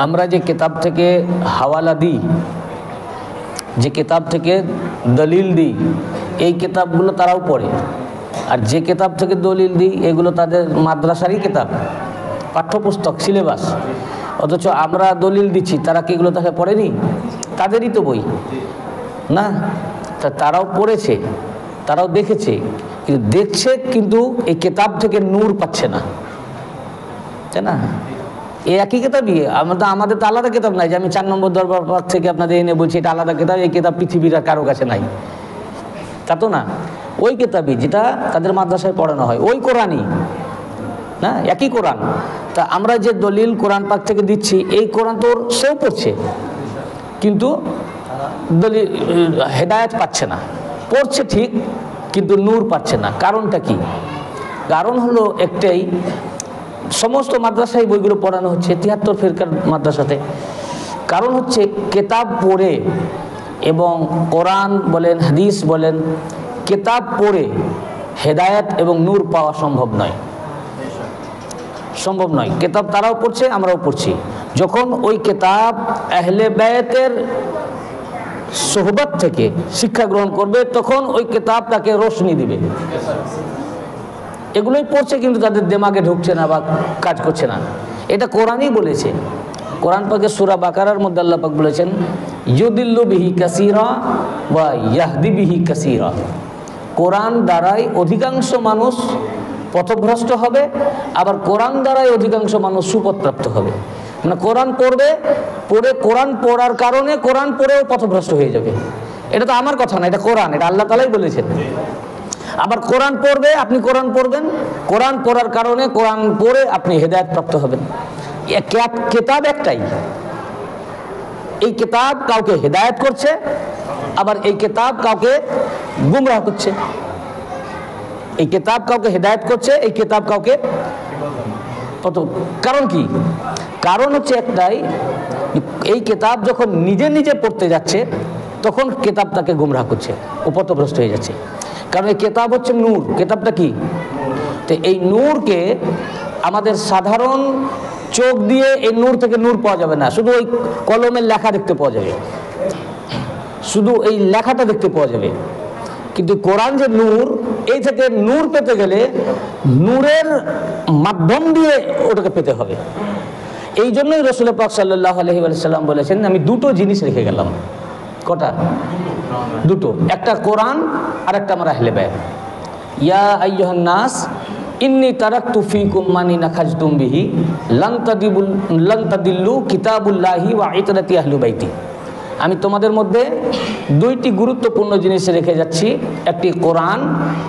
আমরা যে কিতাব থেকে হাওয়ালা দিই, যে কিতাব থেকে দলিল দিই, এই কিতাবগুলো তারাও পড়ে। আর যে কিতাব থেকে দলিল দিই এগুলো তাদের মাদ্রাসারই কিতাব, পাঠ্যপুস্তক, সিলেবাস। অথচ আমরা দলিল দিচ্ছি, তারা কি এগুলো তাকে পড়েনি? তাদেরই তো বই না, তা তারাও পড়েছে, তারাও দেখেছে, কিন্তু দেখছে কিন্তু এই কিতাব থেকে নূর পাচ্ছে না, তাই না? এই একই কিতাবই, আমাদের তো আলাদা কিতাব নাই যে আমি 4 নম্বর দরবার পাক থেকে আপনাদের এনে বলছি এটা আলাদা কিতাব, এই কিতাব পৃথিবীর কারো কাছে নাই, তা তো না। ওই কিতাবই যেটা তাদের মাদ্রাসায় পড়ানো হয়, ওই কোরআনই না, একই কোরআন। তা আমরা যে দলিল কোরআন পাক থেকে দিচ্ছি, এই কোরআন তো সেও পড়ছে, কিন্তু দলিল হেদায়েত পাচ্ছে না। পড়ছে ঠিক, কিন্তু নূর পাচ্ছে না। কারণটা কি? কারণ হলো একটাই, সমস্ত মাদ্রাসায় বইগুলো পড়ানো হচ্ছে, 73 ফিরকার মাদ্রাসাতে। কারণ হচ্ছে কিতাব পড়ে এবং কোরআন বলেন, হাদিস বলেন, কিতাব পড়ে হেদায়েত এবং নূর পাওয়া সম্ভব নয়, সম্ভব নয়। কিতাব তারাও পড়ছে, আমরাও পড়ছি। যখন ওই কিতাব আহলে বায়তের সোহবত থেকে শিক্ষা গ্রহণ করবে, তখন ওই কিতাব তাকে রোশনি দিবে। এগুলোই পড়ছে, কিন্তু তাদের দিমাগে ঢুকছে না বা কাজ করছে না। এটা কোরআনই বলেছে। কোরআন পাকে সূরা বাকারার মধ্যে আল্লাহ পাক বলেছেন, ইউদিল্লু বিহি কাসীরা ওয়া ইয়াহদি বিহি কাসীরা। কোরআন দ্বারাই অধিকাংশ মানুষ পথভ্রষ্ট হবে, আবার কোরআন দ্বারাই অধিকাংশ মানুষ সুপথপ্রাপ্ত হবে। মানে কোরআন পড়বে, পড়ে কোরআন পড়ার কারণে কোরআন পড়েও পথভ্রষ্ট হয়ে যাবে। এটা তো আমার কথা না, এটা কোরআন, এটা আল্লাহ তাআলাই বলেছেন। আবার কোরআন পড়বে, আপনি কোরআন পড়বেন, কোরআন পড়ার কারণে কোরআন পড়ে আপনি হেদায়েত প্রাপ্ত হবেন। কিতাব একটাই, এই কিতাব কাউকে হেদায়েত করছে, আবার এই কিতাব কাউকে গুমরাহ করছে। এই কিতাব কাউকে হেদায়েত করছে, এই কিতাব কাউকে। কারণ কি? কারণ হচ্ছে একটাই, এই কিতাব যখন নিজে নিজে পড়তে যাচ্ছে, তখন কিতাব তাকে গুমরাহ করছে, ও পথভ্রষ্ট হয়ে যাচ্ছে। কারণ এই কিতাব হচ্ছে নূর। কিতাবটা কি? তো এই নূরকে আমাদের সাধারণ চোখ দিয়ে এই নূর থেকে নূর পাওয়া যাবে না। শুধু ওই কলমের লেখা দেখতে পাওয়া যাবে, শুধু এই লেখাটা দেখতে পাওয়া যাবে। কিন্তু কোরআন যে নূর, এই থেকে নূর পেতে গেলে নূরের মাধ্যম দিয়ে ওটাকে পেতে হবে। এই জন্যই রাসূল পাক সাল্লাল্লাহু আলাইহি ওয়াসাল্লাম বলেছেন, আমি দুটো জিনিস রেখে গেলাম। কটা? দুটো। একটা কোরআন, আর একটা আমার আহলে বায়াত। ইয়া আইয়ুহান নাস ইন্নী তারাকতু ফীকুম মা ইন আখাযতুম বিহি লান তাদিল্লু কিতাবুল্লাহি ওয়া ইতরাতি আহলি বাইতি। আমি তোমাদের মধ্যে দুইটি গুরুত্বপূর্ণ জিনিস রেখে যাচ্ছি, একটি কোরআন,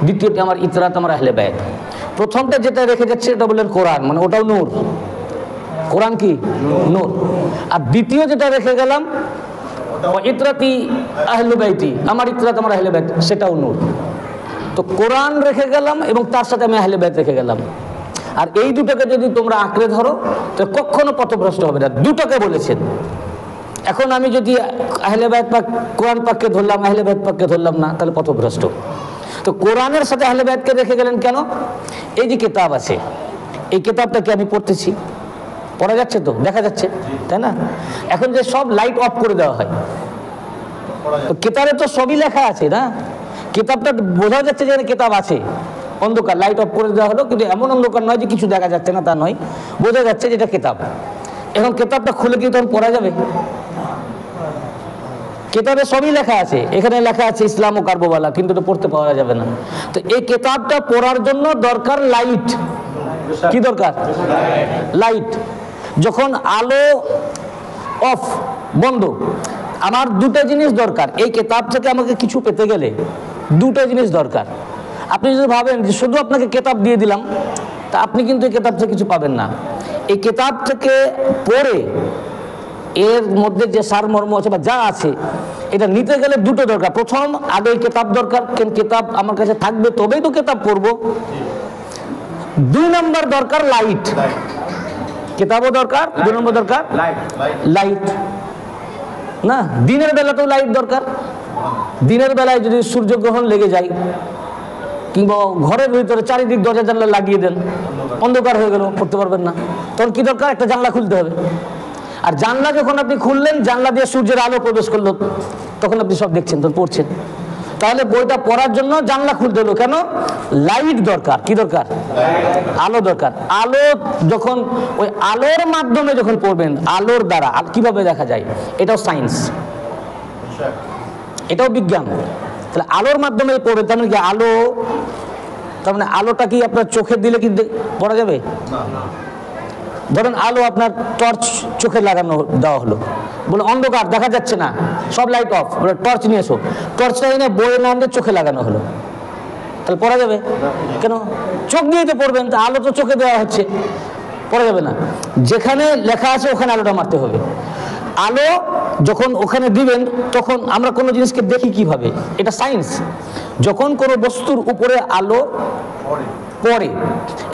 দ্বিতীয়টি আমার ইতরাত, আমার আহলে বায়াত। প্রথমটা যেটা রেখে যাচ্ছে এটা বললেন কোরআন, মানে ওটাও নূর। কোরআন কি? নূর। আর দ্বিতীয় যেটা রেখে গেলাম, ইতরাতি আহলি বাইতি, আমার ইতরাত, আমার আহলে বায়াত, সেটাও নূর। তো কোরআন রেখে গেলাম এবং তার সাথে আমি আহলে বায়াত রেখে গেলাম। আর এই দুটোকে যদি তোমরা আঁকড়ে ধরো, তো কখনো পথভ্রষ্ট হবে না। দুটোকে বলেছেন। এখন আমি যদি আহলে বায়াত পাক, কোরআন পাককে ধরলাম, আহলে বায়াত পাককে ধরলাম না, তাহলে পথভ্রষ্ট। তো কোরআনের সাথে আহলে বায়াতকে রেখে গেলেন কেন? এই যে কিতাব আছে, এই কিতাবটাকে আমি পড়তেছি, পড়া যাচ্ছে তো, দেখা যাচ্ছে, তাই না? এখন যে সব লাইট অফ করে দেওয়া হয়, তো কিতাবে তো সবই লেখা আছে না, কিতাবটা বোঝা যাচ্ছে যে কিতাব আছে। অন্ধকার, লাইট অফ করে দেওয়া হলো, কিন্তু এমন অন্ধকার নয় যে কিছু দেখা যাচ্ছে না, তা নয়, বোঝা যাচ্ছে যে এটা কিতাব। এখন কিতাবটা খুলে কি তখন পড়া যাবে? কিতাবে সবই লেখা আছে, এখানে লেখা আছে ইসলাম ও কারবালা, কিন্তু এটা পড়তে পাওয়া যাবে না। তো এই কিতাবটা পড়ার জন্য দরকার লাইট। কি দরকার? লাইট। যখন আলো অফ, বন্ধ, আমার দুটো জিনিস দরকার। এই কিতাব থেকে আমাকে কিছু পেতে গেলে দুটো জিনিস দরকার। আপনি যদি ভাবেন যে শুধু আপনাকে কিতাব দিয়ে দিলাম, তা আপনি কিন্তু এই কিতাব থেকে কিছু পাবেন না। এই কিতাব থেকে পড়ে এর মধ্যে যে সারমর্ম আছে বা যা আছে, এটা নিতে গেলে দুটো দরকার। প্রথম, আগে কিতাব দরকার, কেন কিতাব আমার কাছে থাকবে তবেই তো কিতাব পড়বো। 2 নম্বর দরকার লাইট। কিতাবও দরকার, 2 নম্বর দরকার লাইট। না, দিনের বেলাতেও লাইট দরকার। দিনের বেলায় যদি সূর্যগ্রহণ লেগে যায়, কিংবা ঘরের ভিতরে চারিদিক দরজা জানলা লাগিয়ে দেন, অন্ধকার হয়ে গেল, পড়তে পারবেন না, তখন কি দরকার? একটা জানলা খুলতে হবে। আর জানলা যখন আপনি খুললেন, জানলা দিয়ে সূর্যের আলো প্রবেশ করলো, তখন আপনি সব দেখছেন, তখন পড়ছেন। তাহলে বইটা পড়ার জন্য জানলা খুলতে হলো কেন? লাইট দরকার। কি দরকার? আলো দরকার। আলো যখন ওই আলোর মাধ্যমে যখন পড়বেন, আলোর দ্বারা কিভাবে দেখা যায়, এটাও সায়েন্স, এটাও বিজ্ঞান। তাহলে আলোর মাধ্যমে পড়বেন, তার মানে কি আলো, তার মানে আলোটা কি আপনার চোখে দিলে কি পড়া যাবে? ধরেন আলো আপনার টর্চ চোখে লাগানো দেওয়া হলো, বলে অন্ধকার দেখা যাচ্ছে না, সব লাইট অফ, বলে টর্চ নিয়ে এসো, টর্চটা এনে বইয়ে না আনলে চোখে লাগানো হলো, তাহলে পড়া যাবে? কেন? চোখ দিয়ে তো পড়বেন, তা আলো তো চোখে দেওয়া হচ্ছে, পড়া যাবে না। যেখানে লেখা আছে ওখানে আলোটা মারতে হবে। আলো যখন ওখানে দিবেন, তখন আমরা কোনো জিনিসকে দেখি কিভাবে, এটা সায়েন্স। যখন কোনো বস্তুর উপরে আলো পড়ে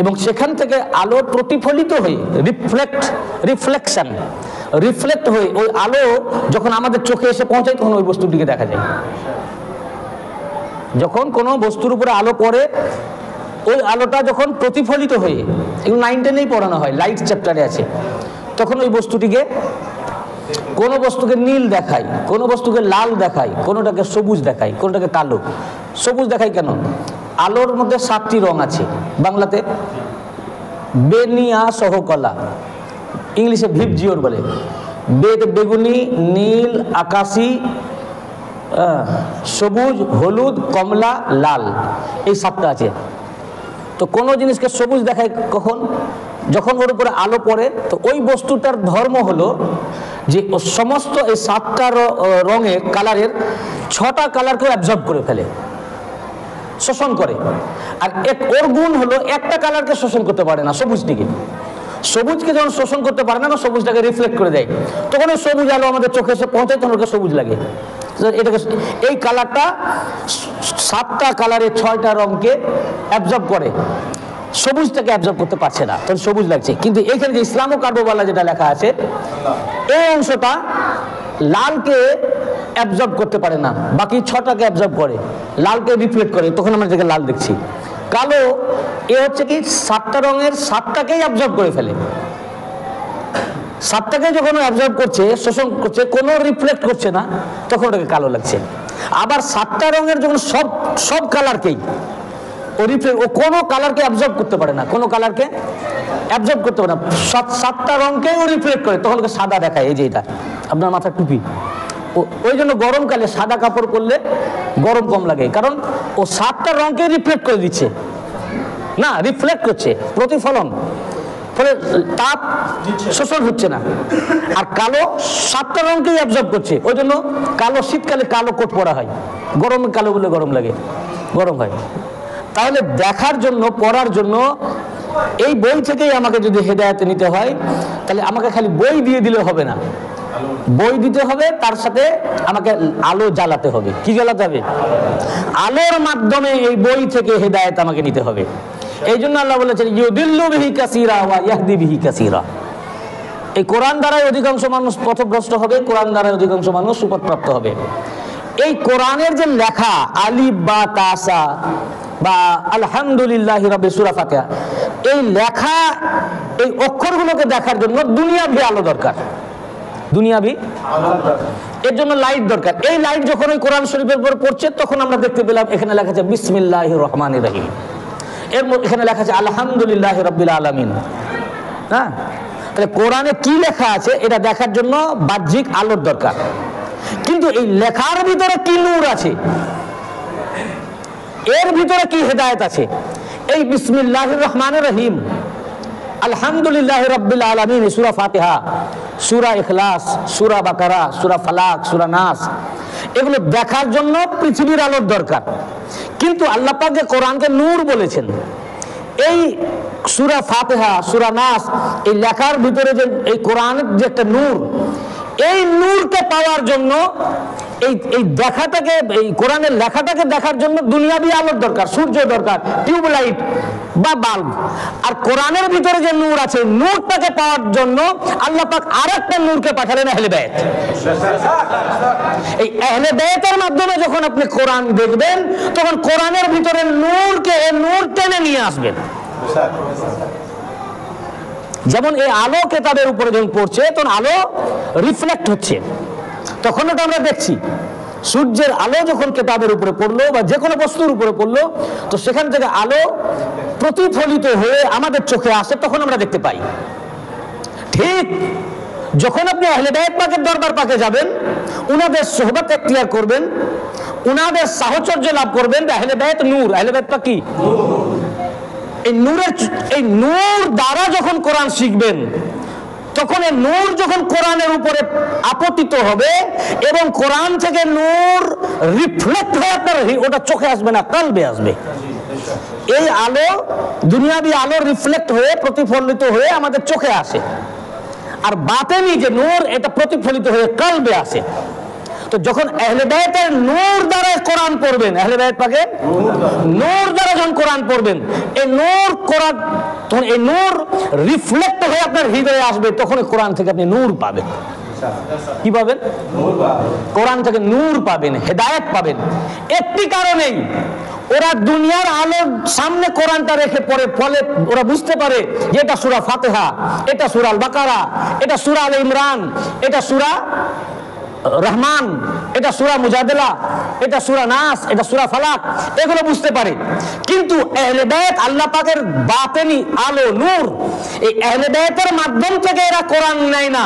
এবং সেখান থেকে আলো প্রতিফলিত হয়ে রিফ্লেক্ট হয়ে ওই আলো যখন আমাদের চোখে এসে পৌঁছায়, তখন ওই বস্তুটিকে দেখা যায়। যখন কোনো বস্তুর উপরে আলো পড়ে, ওই আলোটা যখন প্রতিফলিত হয়ে, এগুলো 9, 10-এই পড়ানো হয়, লাইট চ্যাপ্টারে আছে, তখন ওই বস্তুটিকে, কোনো বস্তুকে নীল দেখায়, কোনো বস্তুকে লাল দেখায়, কোনোটাকে সবুজ দেখায়, কোনোটাকে কালো। সবুজ দেখায় কেন? আলোর মধ্যে 7টি রং আছে। বাংলাতে বেনিয়া সহকলা, ইংলিশে ভিপজিওর বলে। বেগুনি, নীল, আকাশি, সবুজ, হলুদ, কমলা, লাল, এই 7টা আছে। তো কোনো জিনিসকে সবুজ দেখায় কখন? যখন ওর উপরে আলো পড়ে। তো ওই বস্তুটার ধর্ম হলো যে ও সমস্ত এই 7টা রঙের কালারের 6টা কালারকেও অ্যাবজর্ব করে ফেলে, শোষণ করে। আর ওর গুণ হলো একটা কালারকে শোষণ করতে পারে না, সবুজটিকে। সবুজকে যখন শোষণ করতে পারে না, সবুজটাকে রিফ্লেক্ট করে দেয়, তখন ওই সবুজ আলো আমাদের চোখে এসে পৌঁছায়, তখন ওকে সবুজ লাগে। এটাকে, এই কালারটা 7টা কালারের 6টা রঙকে অ্যাবজর্ব করে, সবুজটাকে অ্যাবজর্ব করতে পারছে না, তখন সবুজ লাগছে। কিন্তু এখানে যে ইসলাম ও কারবালা যেটা লেখা আছে, এই অংশটা লালকে অ্যাবজর্ব করতে পারে না, বাকি 6টাকে অ্যাবজর্ব করে, লালকে রিফ্লেক্ট করে, তখন আমরা যেটাকে লাল দেখছি। কালো এ হচ্ছে কি 7টা রঙের 7টাকেই অ্যাবজর্ব করে ফেলে, 7টাকে যখন অ্যাবজর্ব করছে, শোষণ করছে, কোনো রিফ্লেক্ট করছে না, তখন ওটাকে কালো লাগছে। আবার 7টা রঙের যখন সব কালারকেই ও কোনো কালারকে অ্যাবজর্ব করতে পারে না, কোনো কালারকে অ্যাবজর্ব করতে পারে না, 7টা রঙকেই ও রিফ্লেক্ট করে, তখন ওকে সাদা দেখায়। এই যে এটা আপনার মাথার টুপি, ওই জন্য গরমকালে সাদা কাপড় পরলে গরম কম লাগে, কারণ ও 7টা রঙকে রিফ্লেক্ট করে দিচ্ছে না, রিফ্লেক্ট করছে, প্রতিফলন, ফলে তাপ শোষণ হচ্ছে না। আর কালো 7টা রঙকেই অ্যাবজর্ব করছে, ওই জন্য কালো, শীতকালে কালো কোট পরা হয়, গরমে কালো বলে গরম লাগে, গরম হয়। তাহলে দেখার জন্য, পড়ার জন্য এই বই থেকেই আমাকে যদি হেদায়েত নিতে হয়, তাহলে আমাকে খালি বই দিয়ে দিলে হবে না, বই দিতে হবে, তার সাথে আমাকে আলো জ্বালাতে হবে। কি জ্বালাতে হবে? আলোর মাধ্যমে এই বই থেকে হেদায়েত আমাকে নিতে হবে। এই জন্য আল্লাহ বলেছেন, ইউদিল্লু বিহি কাসীরা ওয়া ইয়াহদি বিহি কাসীরা। এই কোরআন দ্বারাই অধিকাংশ মানুষ পথভ্রষ্ট হবে, কোরআন দ্বারাই অধিকাংশ মানুষ সুপথপ্রাপ্ত হবে। এই কোরআনের যে লেখা আলিফ বা তাসা বা আলহামদুলিল্লাহি রাব্বিস সূরা ফাতিহা, এই লেখা, এই অক্ষরগুলোকে দেখার জন্য দুনিয়াবি আলো দরকার, দুনিয়াবি এর জন্য লাইট দরকার। এই লাইট যখন ওই কোরআন শরীফের উপর পড়ছে, তখন আমরা দেখতে পেলাম এখানে লেখা আছে বিসমিল্লাহির রহমানির রহিম, এখানে লেখা আছে আলহামদুলিল্লাহি রাব্বিল আলামিন। হ্যাঁ, তাহলে কোরআনে কি লেখা আছে এটা দেখার জন্য বাহ্যিক আলোর দরকার। কিন্তু এই লেখার ভিতরে কি নূর আছে, এর ভিতরে কি হেদায়েত আছে, এই বিসমিল্লাহির রহমানির রহিম, আলহামদুলিল্লাহি রাব্বিল আলামিন, সূরা ফাতিহা, সূরা ইখলাস, সূরা বাকারা, সূরা ফালাক, সূরা নাস, এগুলো দেখার জন্য পৃথিবীর আলোর দরকার। কিন্তু আল্লাহ পাক যে কোরআনকে নূর বলেছেন, এই সূরা ফাতিহা, সূরা নাস, এই লেখার ভিতরে যে এই কোরআনের যে একটা নূর, এই নূরকে পাওয়ার জন্য, এই দেখাটাকে, এই কোরআনের লেখাটাকে দেখার জন্য দুনিয়াবি আলোর দরকার, সূর্য দরকার, টিউবলাইট বা বাল্ব। আর কোরআনের ভিতরে যে নূর আছে, নূরটাকে পাওয়ার জন্য আল্লাহ পাক আরেকটা নূরকে পাঠালেন, আহলে বাইত। এই আহলে বাইতের মাধ্যমে যখন আপনি কোরআন দেখবেন, তখন কোরআনের ভিতরে নূরকে, নূর টেনে নিয়ে আসবেন। যেমন এই আলো কেতাবের উপরে যখন পড়ছে তখন আলো রিফ্লেক্ট হচ্ছে, তখন ওটা আমরা দেখছি। সূর্যের আলো যখন কেতাবের উপরে পড়লো বা যে কোনো বস্তুর উপরে পড়লো, তো সেখান থেকে আলো প্রতিফলিত হয়ে আমাদের চোখে আসে, তখন আমরা দেখতে পাই। ঠিক যখন আপনি আহলে বাইত পাকের দরবার পাকে যাবেন, উনাদের সোহবত এখতিয়ার করবেন, উনাদের সাহচর্য লাভ করবেন, আহলে বাইত নূর, আহলে বাইত পাক কি? এই নূর দ্বারা যখন কোরআন শিখবেন, তখন এই নূর যখন কোরআনের উপরে আপতিত হবে এবং কোরআন থেকে নূর রিফ্লেক্ট হয়ে আপনার ওটা চোখে আসবে না, কলবে আসবে। এই আলো দুনিয়াবি আলো রিফ্লেক্ট হয়ে প্রতিফলিত হয়ে আমাদের চোখে আসে, আর বাতেনি যে নূর এটা প্রতিফলিত হয়ে কলবে আসে। তো যখন আহলে বাইতের নূর দ্বারা কোরআন পড়বেন, আহলে বাইত পাকে নূর দ্বারা যখন কোরআন পড়বেন, এই নূর কোরআন, তখন এই নূর রিফ্লেক্ট হয়ে আপনার হৃদয়ে আসবে, তখন কোরআন থেকে আপনি নূর পাবেন। কি পাবেন? কোরআন থেকে নূর পাবেন, হেদায়েত পাবেন। একটি কারণেই ওরা দুনিয়ার আলোর সামনে কোরআনটা রেখে পড়ে, ফলে ওরা বুঝতে পারে যে এটা সূরা ফাতিহা, এটা সূরা আল বাকারা, এটা সূরা আল ইমরান, এটা সূরা রহমান, এটা সূরা মুজাদিলা, এটা সূরা নাস, এটা সূরা ফালাক, এগুলো বুঝতে পারে। কিন্তু আহলে বাইত আল্লাহ পাকের বাতেনি আলো নূর, এই আহলে বাইতের মাধ্যম থেকে এরা কোরআন নেয় না,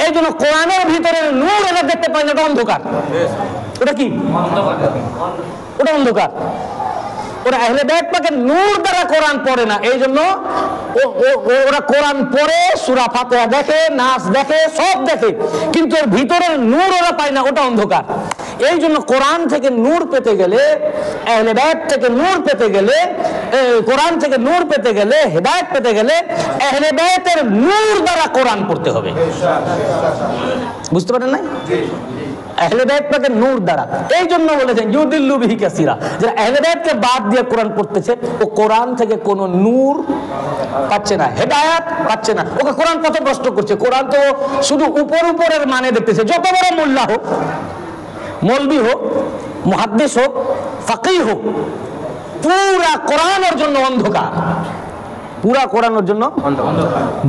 এই জন্য কোরআনের ভিতরে নূর এরা দেখতে পায় না, এটা অন্ধকার। ওটা কি? ওটা অন্ধকার। ওরা আহলে বাইত পাকের নূর দ্বারা কোরআন পড়ে না, এই জন্য ওরা কোরআন পড়ে, সূরা ফাতিহা দেখে, নাস দেখে, সব দেখে, কিন্তু এর ভিতরের নূর ওরা পায় না, ওটা অন্ধকার। এই জন্য কোরআন থেকে নূর পেতে গেলে, আহলে বাইত থেকে নূর পেতে গেলে, কোরআন থেকে নূর পেতে গেলে, হেদায়েত পেতে গেলে আহলে বাইতের নূর দ্বারা কোরআন পড়তে হবে। বুঝতে পারেন না? আহলে বাইত পাকের নূর দ্বারা। এই জন্য বলেছেন ইউদিল্লু বিহি কাসীরা, যারা আহলে বাইতকে বাদ দিয়ে কোরআন পড়তেছে, ও কোরআন থেকে কোনো নূর পাচ্ছে না, হেদায়েত পাচ্ছে না। ওকে কোরআন কত প্রশ্ন করছে, কোরআন তো শুধু উপরের মানে দেখতেছে। যত বড় মোল্লা হোক, মৌলবি হোক, মুহাদ্দিস হোক, ফাকিহ হোক, পুরা কোরআনের জন্য অন্ধকার, পুরা কোরআনের জন্য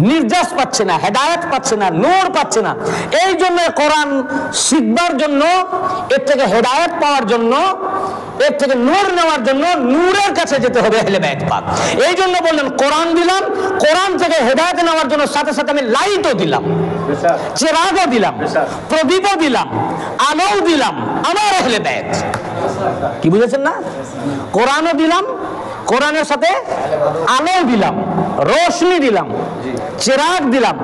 নির্যাস পাচ্ছে না, হেদায়েত পাচ্ছে না, নূর পাচ্ছে না। এই জন্য কোরআন শিখবার জন্য, এর থেকে হেদায়েত পাওয়ার জন্য, এর থেকে নূর নেওয়ার জন্য নূরের কাছে যেতে হবে আহলে বাইত পাক। এই জন্য বললেন কোরআন দিলাম, কোরআন থেকে হেদায়েত নেওয়ার জন্য সাথে সাথে আমি লাইটও দিলাম, চিরাগও দিলাম, প্রদীপও দিলাম, আলোও দিলাম, আমার আহলে বাইত। কি বুঝেছেন না? কোরআনও দিলাম, কোরআনের সাথে আলো দিলাম, রোশনি দিলাম, চিরাগ দিলাম।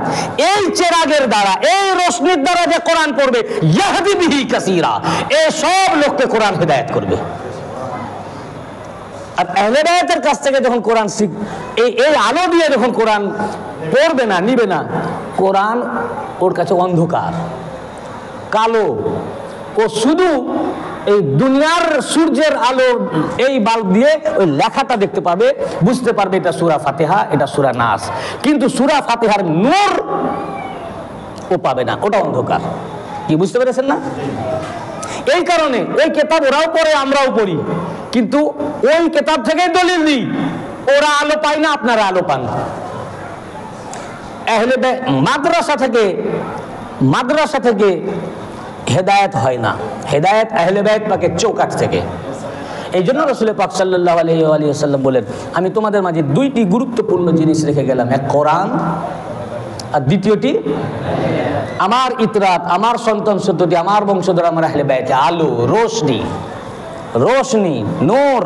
এই চিরাগের দ্বারা, এই রোশনির দ্বারা যে কোরআন পড়বে, ইয়াহদি বিহি কাসীরা, এই সব লোককে কোরআন হেদায়েত করবে। আর আহলে বাইতের কাছ থেকে যখন কোরআন এই আলো দিয়ে যখন কোরআন পড়বে না, নিবে না, কোরআন ওর কাছে অন্ধকার, কালো। ও শুধু এই দুনিয়ার সূর্যের আলো, এই বাল্ব দিয়ে ওই লেখাটা দেখতে পাবে, বুঝতে পারবে এটা সূরা ফাতিহা, এটা সূরা নাস, কিন্তু সূরা ফাতিহার নূর ও পাবে না, ওটা অন্ধকার। কি বুঝতে পেরেছেন না? এই কারণে ওই কিতাব ওরাও পড়ে, আমরাও পড়ি, কিন্তু ওই কিতাব থেকে দলিল দিই, ওরা আলো পায় না, আপনারা আলো পান। আহলে মাদ্রাসা থেকে হেদায়েত হয় না, হেদায়েত আহলে বাইত পাকের চৌকাঠ থেকে। এই জন্য রাসূল পাক সাল্লাল্লাহু আলাইহি ওয়া সাল্লাম বলেন, আমি তোমাদের মাঝে দুইটি গুরুত্বপূর্ণ জিনিস রেখে গেলাম, এক কোরআন, আর দ্বিতীয়টি আমার ইতরাত, আমার সন্তান সন্ততি, আমার বংশধর, আমার আহলে বাইতে আলো, রোশনি, নূর।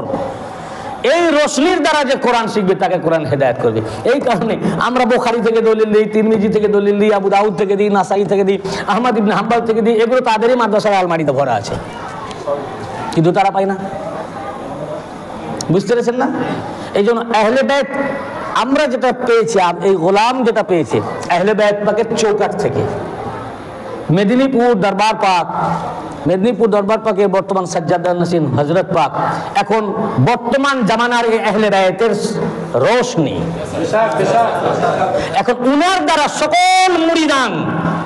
এই রোশনির দ্বারা যে কোরআন শিখবে তাকে কোরআন হেদায়েত করবে। এই কারণে আমরা বুখারী থেকে দলিল দিই, তিরমিজি থেকে দলিল দিই, আবু দাউদ থেকে দিই, নাসাই থেকে দিই, আহমদ ইবনে হাম্বল থেকে দিই, এগুলো তাদেরই মাদ্রাসার আলমারিতে ভরা আছে, কিন্তু তারা পায় না। বুঝতে পেরেছেন না? এই জন্য আহলে বাইত আমরা যেটা পেয়েছি, এই গোলাম যেটা পেয়েছে আহলে বাইত পাকের চৌকাঠ থেকে। মেদিনীপুর দরবার পাকের বর্তমান সাজ্জাদা নসীন হযরত পাক এখন বর্তমান জামানার এই আহলে বাইতের রোশনি। এখন উনার দ্বারা সকল মুরিদান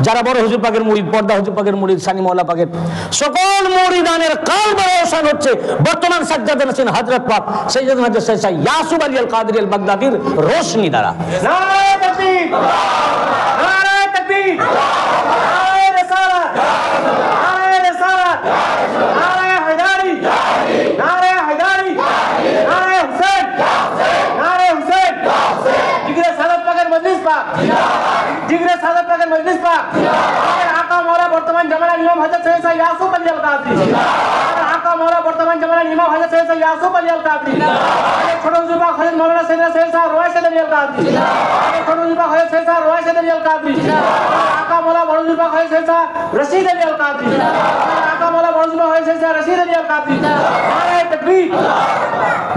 যারা বড় হুজুর পাকের মুরিদ, পর্দা হুজুর পাকের মুরিদ, সানি মওলা পাকের সকল মুরিদানের কালব রওশন হচ্ছে বর্তমান সাজ্জাদে নশীন হযরত পাক সৈয়দ হযরত শাহ ইয়াসুব আলী আল কাদরি আল বাগদাদির রোশনি দ্বারা। নারে তাকবীর, নারে তাকবীর, নারে রিসালাত, নারে রিসালাত, নারে হায়দারি, নারে হায়দারি, নারে হুসেন, নারে হুসেন, জিগরে সাদাত পাকের মজলিস পাক, জিগরে সাদাত পাকের মজলিস পাক, আমাদের আকা মওলা বর্তমান জামানার ইমাম হযরত সৈয়দ শাহ ইয়াসুব আলী আল কাদরি, আমাদের আকা মওলা বর্তমান জামানার ইমাম হযরত সৈয়দ শাহ ইয়াসুব আলী আল কাদরি, আমাদের ছোট হুজুর পাক হযরত মাওলানা সৈয়দ শাহ রওয়াশিদ আলী আল কাদরি, আমাদের ছোট হুজুর পাক হযরত সৈয়দ শাহ রওয়াশিদ আলী আল কাদরি, আকা মওলা বড় হুজুর পাক হযরত সৈয়দ শাহ রশিদ আলী আল কাদরি, আকা মওলা বড় হুজুর পাক হযরত সৈয়দ শাহ রশিদ আলী আল কাদরি। নারে তাকবীর।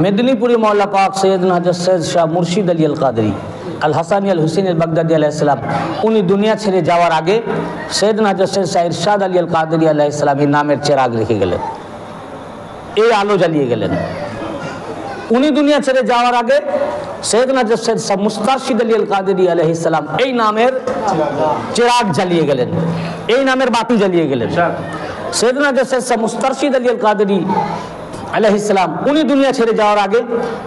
মেদিনীপুরে মওলা পাক সৈয়দ হযরত সৈয়দ শাহ মুর্শিদ আলী আল কাদরি আল হাসানি আল হুসেন আল বাগদাদি আলাইহিস সালাম উনি দুনিয়া ছেড়ে যাওয়ার আগে সৈয়দ হযরত সৈয়দ শাহ ইরশাদ আলী আল কাদরি আলাইহিস সালাম এই নামের চেরাগ রেখে গেলেন, এই আলো জ্বালিয়ে গেলেন। উনি দুনিয়া ছেড়ে যাওয়ার আগে সৈয়দ হযরত সৈয়দ শাহ মুস্তারশিদ আলী আল কাদরি আলাইহিস সালাম এই নামের চেরাগ জ্বালিয়ে গেলেন, এই নামের বাতি জ্বালিয়ে গেলেন। সৈয়দ হযরত সৈয়দ শাহ মুস্তারশিদ আলী আল কাদরি আলাইহিস সালাম উনি দুনিয়া ছেড়ে যাওয়ার আগে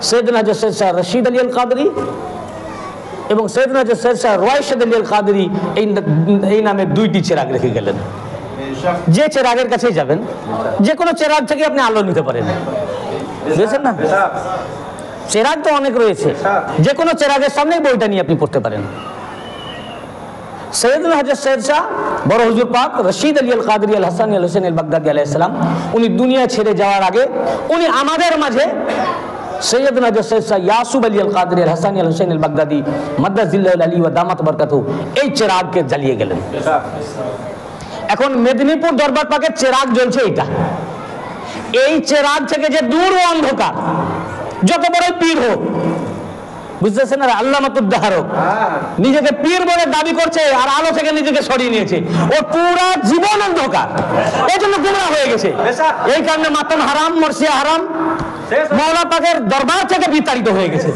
সৈয়দ হযরত সৈয়দ শাহ রশিদ আলী আল কাদরি এবং সৈয়দ হযরত সৈয়দ শাহ রওয়াশিদ আলী আল কাদরি এই নামের দুইটি চেরাগ রেখে গেলেন। যে চেরাগের কাছেই যাবেন, যে কোনো চেরাগ থেকে আপনি আলো নিতে পারেন, বুঝেছেন না? চেরাগ তো অনেক রয়েছে, যে কোনো চেরাগের সামনেই বইটা নিয়ে আপনি পড়তে পারেন। সৈয়দ হযরত সৈয়দ শাহ বড় হুজুর পাক রশিদ আলী আল কাদরি আল হাসানি আল হুসেন আল বাগদাদি আলাইহিস সালাম উনি দুনিয়া ছেড়ে যাওয়ার আগে উনি আমাদের মাঝে সৈয়দ হযরত সৈয়দ শাহ ইয়াসুব আলী আল কাদরি আল হাসানি আল হুসেন আল বাগদাদি মাদ্দাজিল্লাহুল আলী ওয়া দামাত বারাকাতুহু এই চেরাগকে জ্বালিয়ে গেলেন। এখন মেদিনীপুর দরবার পাকের চেরাগ জ্বলছে এইটা, এই চেরাগ থেকে যে দূর অন্ধকার, যত বড় পীর হোক, বুঝতেছেন না? আল্লামাতুদ্দাহার হোক, নিজেকে পীর বলে দাবি করছে আর আলো থেকে নিজেকে সরিয়ে নিয়েছে, ও পুরা জীবন অন্ধকার, এই জন্য গুমরা হয়ে গেছে। এই কারণে মাতম হারাম, মরসিয়া হারাম, মওলা পাকের দরবার থেকে বিতাড়িত হয়ে গেছে।